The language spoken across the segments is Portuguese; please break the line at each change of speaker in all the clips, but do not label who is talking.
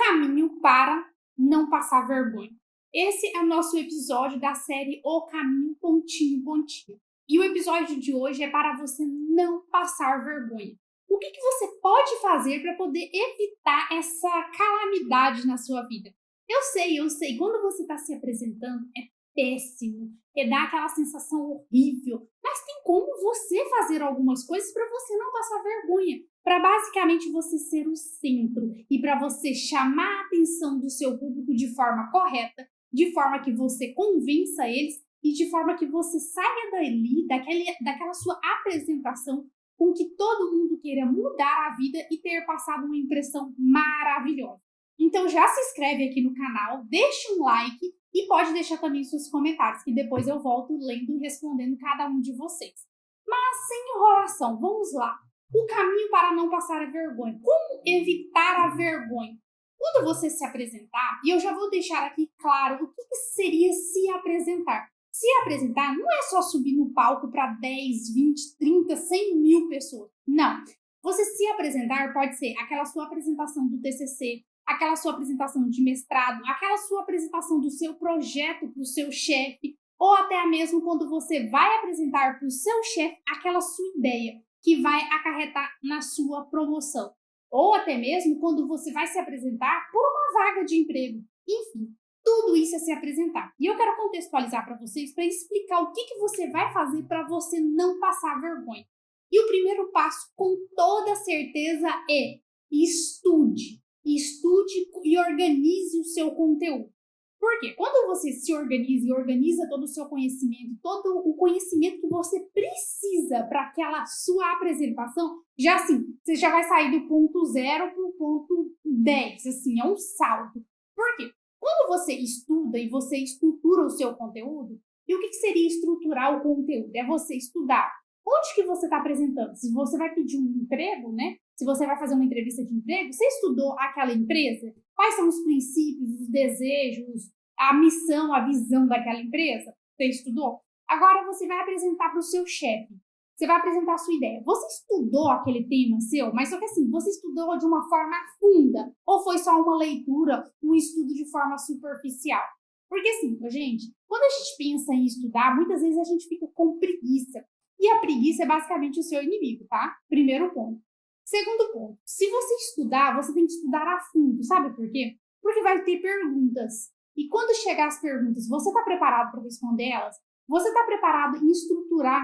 caminho para não passar vergonha. Esse é o nosso episódio da série O Caminho Pontinho Pontinho. E o episódio de hoje é para você não passar vergonha. O que você pode fazer para poder evitar essa calamidade na sua vida? Eu sei, quando você está se apresentando é péssimo, dá aquela sensação horrível, mas tem como você fazer algumas coisas para você não passar vergonha, para basicamente você ser o centro e para você chamar a atenção do seu público de forma correta, de forma que você convença eles e de forma que você saia dali, daquela sua apresentação, com que todo mundo queira mudar a vida e ter passado uma impressão maravilhosa. Então já se inscreve aqui no canal, deixa um like e pode deixar também seus comentários, que depois eu volto lendo e respondendo cada um de vocês. Mas sem enrolação, vamos lá. O caminho para não passar a vergonha. Como evitar a vergonha? Quando você se apresentar, e eu já vou deixar aqui claro o que seria se apresentar. Se apresentar não é só subir no palco para 10, 20, 30, 100 mil pessoas. Não. Você se apresentar pode ser aquela sua apresentação do TCC, aquela sua apresentação de mestrado, aquela sua apresentação do seu projeto para o seu chefe, ou até mesmo quando você vai apresentar para o seu chefe aquela sua ideia que vai acarretar na sua promoção. Ou até mesmo quando você vai se apresentar por uma vaga de emprego. Enfim, tudo isso é se apresentar. E eu quero contextualizar para vocês, para explicar o que você vai fazer para você não passar vergonha. E o primeiro passo, com toda certeza, é estude. Estude e organize o seu conteúdo. Por quê? Quando você se organiza e organiza todo o seu conhecimento, todo o conhecimento que você precisa para aquela sua apresentação, já assim, você já vai sair do ponto 0 para o ponto 10, assim, é um salto. Por quê? Quando você estuda e você estrutura o seu conteúdo, e o que seria estruturar o conteúdo? É você estudar onde que você está apresentando. Se você vai pedir um emprego, né? Se você vai fazer uma entrevista de emprego, você estudou aquela empresa? Quais são os princípios, os desejos, a missão, a visão daquela empresa? Você estudou? Agora você vai apresentar para o seu chefe. Você vai apresentar a sua ideia. Você estudou aquele tema seu, mas só que assim, você estudou de uma forma funda? Ou foi só uma leitura, um estudo de forma superficial? Porque assim, gente, quando a gente pensa em estudar, muitas vezes a gente fica com preguiça. E a preguiça é basicamente o seu inimigo, tá? Primeiro ponto. Segundo ponto, se você estudar, você tem que estudar a fundo. Sabe por quê? Porque vai ter perguntas. E quando chegar as perguntas, você está preparado para responder elas? Você está preparado em estruturar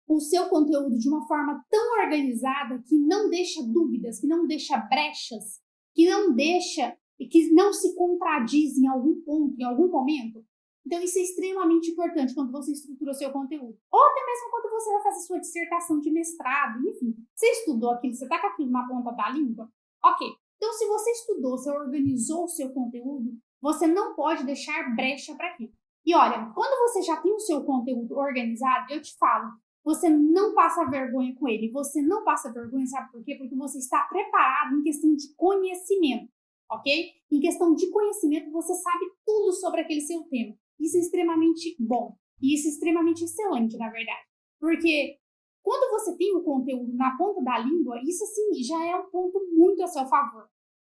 o seu conteúdo de uma forma tão organizada que não deixa dúvidas, que não deixa brechas, que não se contradiz em algum ponto, em algum momento? Então, isso é extremamente importante quando você estrutura o seu conteúdo. Ou até mesmo quando você vai fazer sua dissertação de mestrado, enfim. Você estudou aquilo, você está com aquilo na ponta da língua? Ok. Então, se você estudou, você organizou o seu conteúdo, você não pode deixar brecha para aquilo. E olha, quando você já tem o seu conteúdo organizado, eu te falo, você não passa vergonha com ele. Você não passa vergonha, sabe por quê? Porque você está preparado em questão de conhecimento, ok? Em questão de conhecimento, você sabe tudo sobre aquele seu tema. Isso é extremamente bom. E isso é extremamente excelente, na verdade. Porque quando você tem o conteúdo na ponta da língua, isso sim já é um ponto muito a seu favor.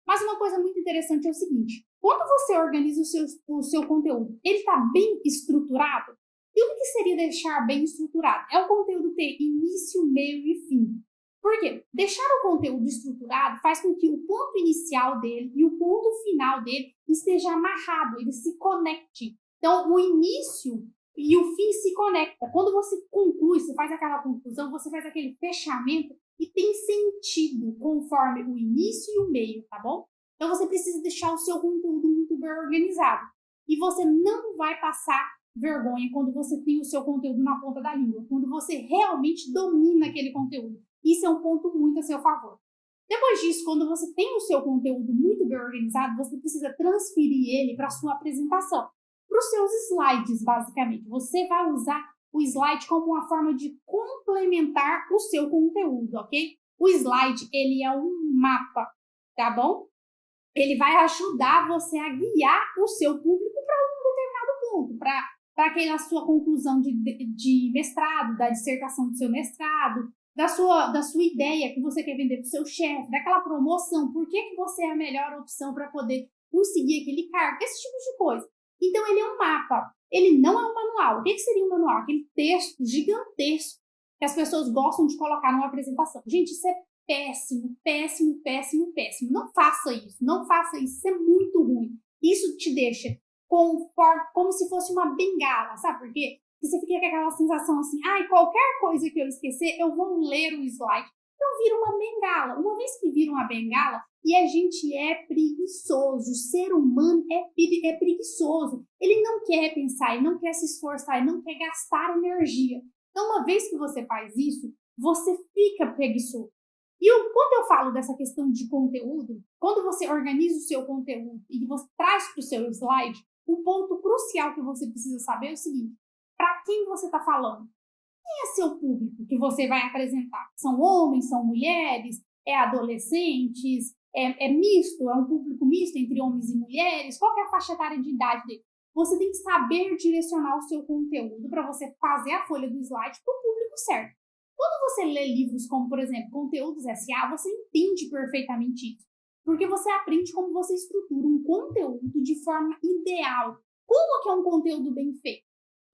Mas uma coisa muito interessante é o seguinte. Quando você organiza o seu conteúdo, ele está bem estruturado? E o que seria deixar bem estruturado? É o conteúdo ter início, meio e fim. Por quê? Deixar o conteúdo estruturado faz com que o ponto inicial dele e o ponto final dele esteja amarrado, ele se conecte. Então, o início e o fim se conectam. Quando você conclui, você faz aquela conclusão, você faz aquele fechamento e tem sentido conforme o início e o meio, tá bom? Então, você precisa deixar o seu conteúdo muito bem organizado. E você não vai passar vergonha quando você tem o seu conteúdo na ponta da língua, quando você realmente domina aquele conteúdo. Isso é um ponto muito a seu favor. Depois disso, quando você tem o seu conteúdo muito bem organizado, você precisa transferir ele para a sua apresentação, para os seus slides, basicamente. Você vai usar o slide como uma forma de complementar o seu conteúdo, ok? O slide, ele é um mapa, tá bom? Ele vai ajudar você a guiar o seu público para um determinado ponto, para aquela sua conclusão de mestrado, da dissertação do seu mestrado, da sua ideia que você quer vender para o seu chefe, daquela promoção, por que você é a melhor opção para poder conseguir aquele cargo, esse tipo de coisa. Então, ele é um mapa, ele não é um manual. O que seria um manual? Aquele texto gigantesco que as pessoas gostam de colocar numa apresentação. Gente, isso é péssimo, péssimo, péssimo, péssimo. Não faça isso, não faça isso, isso é muito ruim. Isso te deixa como se fosse uma bengala, sabe por quê? Porque você fica com aquela sensação assim, ai, qualquer coisa que eu esquecer, eu vou ler o slide. Então vira uma bengala. Uma vez que vira uma bengala, e a gente é preguiçoso, o ser humano é preguiçoso. Ele não quer pensar, ele não quer se esforçar, ele não quer gastar energia. Então, uma vez que você faz isso, você fica preguiçoso. Quando eu falo dessa questão de conteúdo, quando você organiza o seu conteúdo e você traz para o seu slide, um ponto crucial que você precisa saber é o seguinte: para quem você está falando? Quem é seu público que você vai apresentar? São homens, são mulheres, é adolescentes, é misto, é um público misto entre homens e mulheres? Qual que é a faixa etária de idade dele? Você tem que saber direcionar o seu conteúdo para você fazer a folha do slide para o público certo. Quando você lê livros como, por exemplo, Conteúdos S.A., você entende perfeitamente isso. Porque você aprende como você estrutura um conteúdo de forma ideal. Como que é um conteúdo bem feito?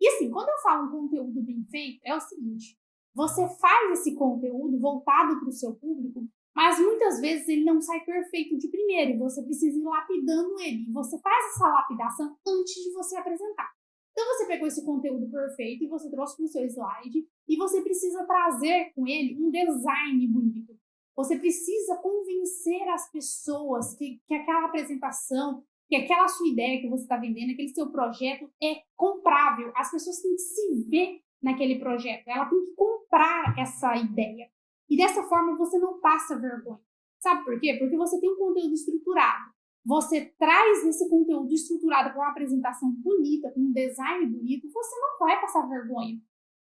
E assim, quando eu falo um conteúdo bem feito, é o seguinte: você faz esse conteúdo voltado para o seu público, mas muitas vezes ele não sai perfeito de primeiro e você precisa ir lapidando ele. E você faz essa lapidação antes de você apresentar. Então você pegou esse conteúdo perfeito e você trouxe para o seu slide e você precisa trazer com ele um design bonito. Você precisa convencer as pessoas que aquela apresentação, que aquela sua ideia que você está vendendo, aquele seu projeto é comprável. As pessoas têm que se ver naquele projeto, ela tem que comprar essa ideia. E dessa forma você não passa vergonha. Sabe por quê? Porque você tem um conteúdo estruturado. Você traz esse conteúdo estruturado com uma apresentação bonita, com um design bonito, você não vai passar vergonha.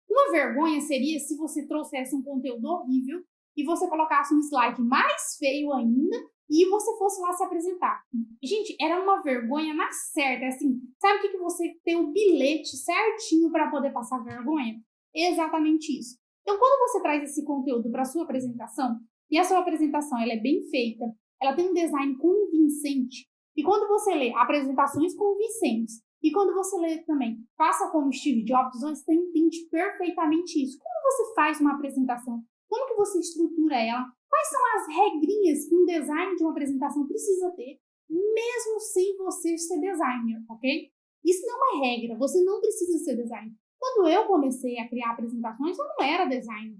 Uma vergonha seria se você trouxesse um conteúdo horrível e você colocasse um slide mais feio ainda e você fosse lá se apresentar. Gente, era uma vergonha na certa. Assim, sabe o que você tem o bilhete certinho para poder passar vergonha? Exatamente isso. Então, quando você traz esse conteúdo para a sua apresentação, e a sua apresentação ela é bem feita, ela tem um design convincente, e quando você lê apresentações convincentes, e quando você lê também Faça como Steve Jobs, você entende perfeitamente isso. Como você faz uma apresentação? Como que você estrutura ela? Quais são as regrinhas que um design de uma apresentação precisa ter, mesmo sem você ser designer, ok? Isso não é regra, você não precisa ser designer. Quando eu comecei a criar apresentações, eu não era designer.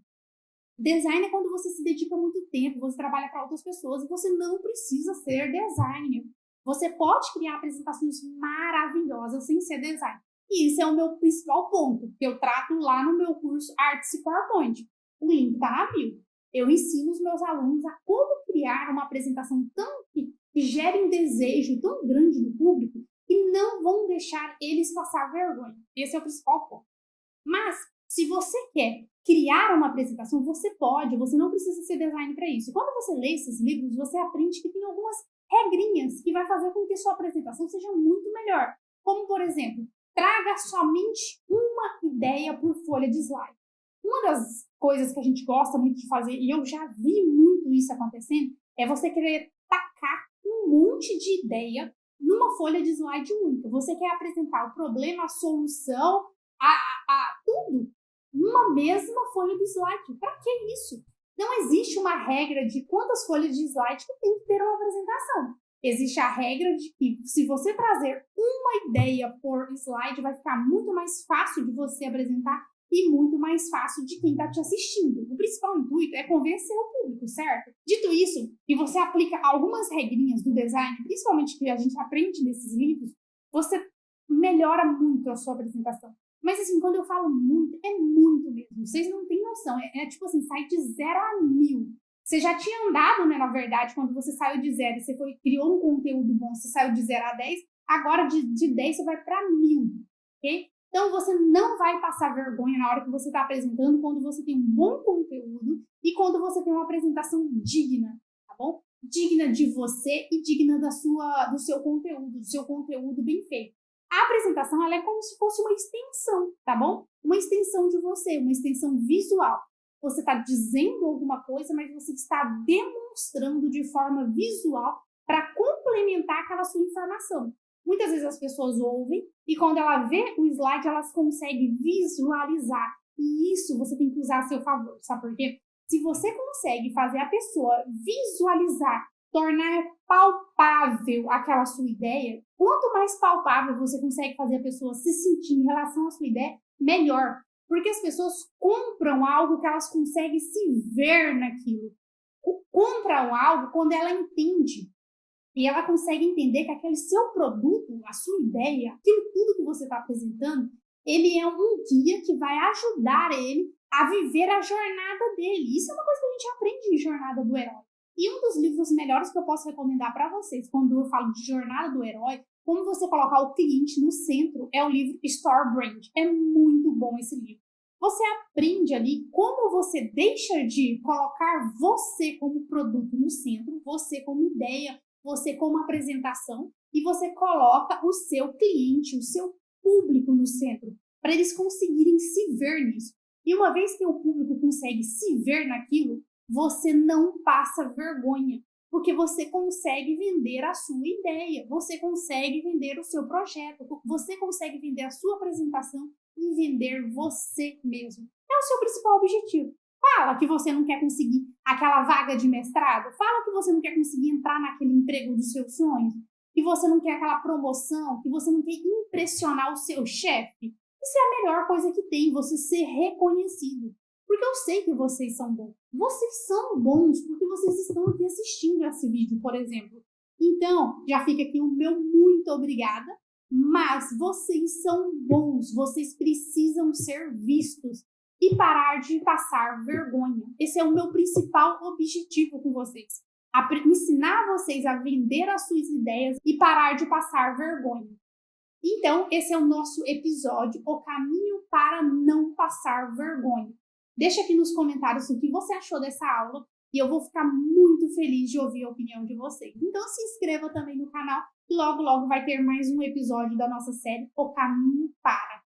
Design é quando você se dedica muito tempo, você trabalha para outras pessoas e você não precisa ser designer. Você pode criar apresentações maravilhosas sem ser designer. E esse é o meu principal ponto, que eu trato lá no meu curso Artes e PowerPoint. O link está na bio. Eu ensino os meus alunos a como criar uma apresentação que gere um desejo tão grande no público que não vão deixar eles passar vergonha. Esse é o principal ponto. Mas, se você quer criar uma apresentação, você pode, você não precisa ser designer para isso. Quando você lê esses livros, você aprende que tem algumas regrinhas que vai fazer com que sua apresentação seja muito melhor. Como, por exemplo, traga somente uma ideia por folha de slide. Uma das coisas que a gente gosta muito de fazer, e eu já vi muito isso acontecendo, é você querer tacar um monte de ideia numa folha de slide única. Você quer apresentar o problema, a solução, tudo numa mesma folha de slide. Para que isso? Não existe uma regra de quantas folhas de slide que tem que ter uma apresentação. Existe a regra de que se você trazer uma ideia por slide, vai ficar muito mais fácil de você apresentar e muito mais fácil de quem está te assistindo. O principal intuito é convencer o público, certo? Dito isso, e você aplica algumas regrinhas do design, principalmente que a gente aprende nesses livros, você melhora muito a sua apresentação. Mas assim, quando eu falo muito, é muito mesmo. Vocês não têm noção. É tipo assim, sai de 0 a 1000. Você já tinha andado, né, na verdade, quando você saiu de 0, você criou um conteúdo bom, você saiu de 0 a 10, agora de 10 você vai para 1000, ok? Então você não vai passar vergonha na hora que você está apresentando quando você tem um bom conteúdo e quando você tem uma apresentação digna, tá bom? Digna de você e digna do seu conteúdo bem feito. A apresentação ela é como se fosse uma extensão, tá bom? Uma extensão de você, uma extensão visual. você está dizendo alguma coisa, mas você está demonstrando de forma visual para complementar aquela sua informação. Muitas vezes as pessoas ouvem e quando ela vê o slide, elas conseguem visualizar. E isso você tem que usar a seu favor, sabe por quê? Se você consegue fazer a pessoa visualizar, tornar palpável aquela sua ideia, quanto mais palpável você consegue fazer a pessoa se sentir em relação à sua ideia, melhor. Porque as pessoas compram algo que elas conseguem se ver naquilo. Compram algo quando ela entende. E ela consegue entender que aquele seu produto, a sua ideia, aquilo tudo que você está apresentando, ele é um guia que vai ajudar ele a viver a jornada dele. Isso é uma coisa que a gente aprende em Jornada do Herói. E um dos livros melhores que eu posso recomendar para vocês, quando eu falo de Jornada do Herói, como você colocar o cliente no centro, é o livro Store Brand. É muito bom esse livro. Você aprende ali como você deixa de colocar você como produto no centro, você como ideia, você como apresentação, e você coloca o seu cliente, o seu público no centro, para eles conseguirem se ver nisso. E uma vez que o público consegue se ver naquilo, você não passa vergonha, porque você consegue vender a sua ideia, você consegue vender o seu projeto, você consegue vender a sua apresentação e vender você mesmo. É o seu principal objetivo. Fala que você não quer conseguir aquela vaga de mestrado, fala que você não quer conseguir entrar naquele emprego dos seus sonhos, que você não quer aquela promoção, que você não quer impressionar o seu chefe. Isso é a melhor coisa que tem, você ser reconhecido. Porque eu sei que vocês são bons. Vocês são bons porque vocês estão aqui assistindo esse vídeo, por exemplo. Então, já fica aqui o meu muito obrigada, mas vocês são bons, vocês precisam ser vistos e parar de passar vergonha. Esse é o meu principal objetivo com vocês. Ensinar vocês a vender as suas ideias e parar de passar vergonha. Então, esse é o nosso episódio, O Caminho para Não Passar Vergonha. Deixa aqui nos comentários o que você achou dessa aula e eu vou ficar muito feliz de ouvir a opinião de vocês. Então, se inscreva também no canal e logo, logo vai ter mais um episódio da nossa série O Caminho para.